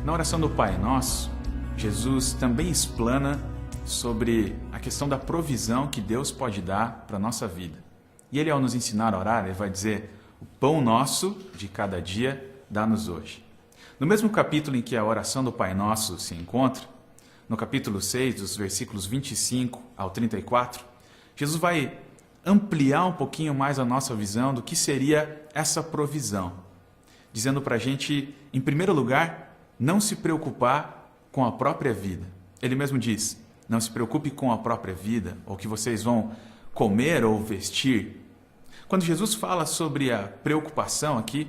Na oração do Pai Nosso, Jesus também explana sobre a questão da provisão que Deus pode dar para a nossa vida. E Ele, ao nos ensinar a orar, Ele vai dizer: o pão nosso de cada dia dá-nos hoje. No mesmo capítulo em que a oração do Pai Nosso se encontra, no capítulo 6, dos versículos 25 ao 34, Jesus vai ampliar um pouquinho mais a nossa visão do que seria essa provisão, dizendo para a gente, em primeiro lugar, não se preocupar com a própria vida. Ele mesmo diz: não se preocupe com a própria vida, ou que vocês vão comer ou vestir. Quando Jesus fala sobre a preocupação aqui,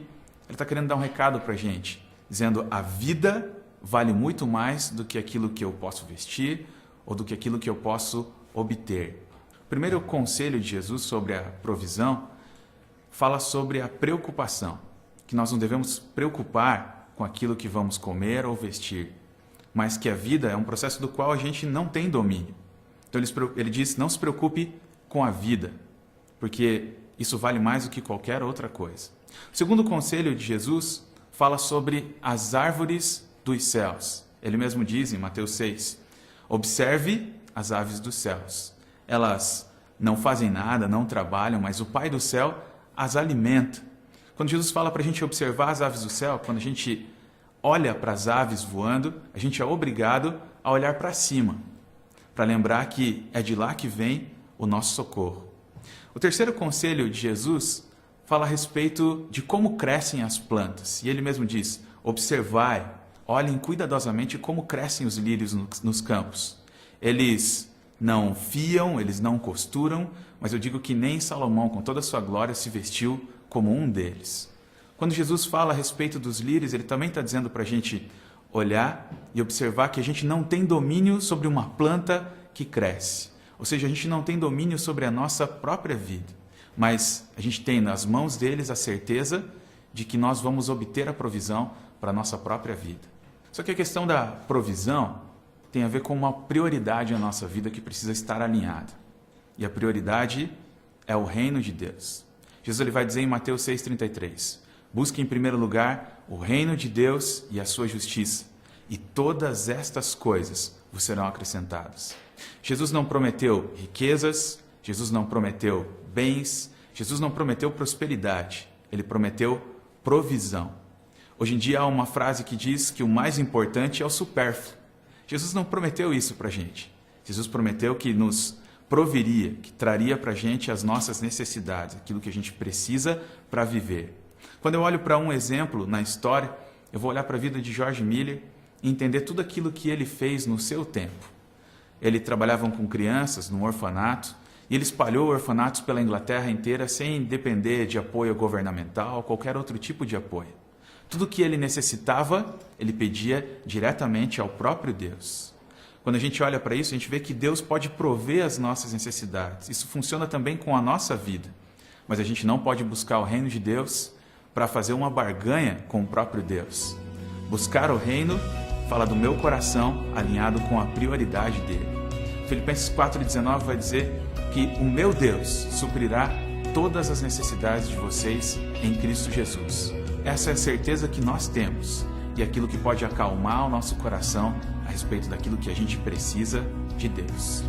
Ele está querendo dar um recado para a gente, dizendo: a vida vale muito mais do que aquilo que eu posso vestir ou do que aquilo que eu posso obter. O primeiro conselho de Jesus sobre a provisão fala sobre a preocupação, que nós não devemos preocupar com aquilo que vamos comer ou vestir, mas que a vida é um processo do qual a gente não tem domínio. Então ele diz: não se preocupe com a vida, porque isso vale mais do que qualquer outra coisa. O segundo conselho de Jesus fala sobre as árvores dos céus. Ele mesmo diz em Mateus 6, observe as aves dos céus. Elas não fazem nada, não trabalham, mas o Pai do céu as alimenta. Quando Jesus fala para a gente observar as aves do céu, quando a gente olha para as aves voando, a gente é obrigado a olhar para cima, para lembrar que é de lá que vem o nosso socorro. O terceiro conselho de Jesus fala a respeito de como crescem as plantas. E ele mesmo diz: observai, olhem cuidadosamente como crescem os lírios nos campos. Eles não fiam, eles não costuram, mas eu digo que nem Salomão, com toda a sua glória, se vestiu como um deles. Quando Jesus fala a respeito dos lírios, ele também está dizendo para a gente olhar e observar que a gente não tem domínio sobre uma planta que cresce. Ou seja, a gente não tem domínio sobre a nossa própria vida, mas a gente tem nas mãos deles a certeza de que nós vamos obter a provisão para a nossa própria vida. Só que a questão da provisão tem a ver com uma prioridade na nossa vida que precisa estar alinhada. E a prioridade é o reino de Deus. Jesus ele vai dizer em Mateus 6,33, busque em primeiro lugar o reino de Deus e a sua justiça, e todas estas coisas vos serão acrescentadas. Jesus não prometeu riquezas, Jesus não prometeu bens, Jesus não prometeu prosperidade, Ele prometeu provisão. Hoje em dia há uma frase que diz que o mais importante é o supérfluo. Jesus não prometeu isso para a gente. Jesus prometeu que nos proveria, que traria para a gente as nossas necessidades, aquilo que a gente precisa para viver. Quando eu olho para um exemplo na história, eu vou olhar para a vida de George Miller e entender tudo aquilo que ele fez no seu tempo. Ele trabalhava com crianças num orfanato e ele espalhou orfanatos pela Inglaterra inteira sem depender de apoio governamental ou qualquer outro tipo de apoio. Tudo que ele necessitava, ele pedia diretamente ao próprio Deus. Quando a gente olha para isso, a gente vê que Deus pode prover as nossas necessidades. Isso funciona também com a nossa vida. Mas a gente não pode buscar o reino de Deus para fazer uma barganha com o próprio Deus. Buscar o reino fala do meu coração alinhado com a prioridade dele. Filipenses 4,19 vai dizer que o meu Deus suprirá todas as necessidades de vocês em Cristo Jesus. Essa é a certeza que nós temos e aquilo que pode acalmar o nosso coração a respeito daquilo que a gente precisa de Deus.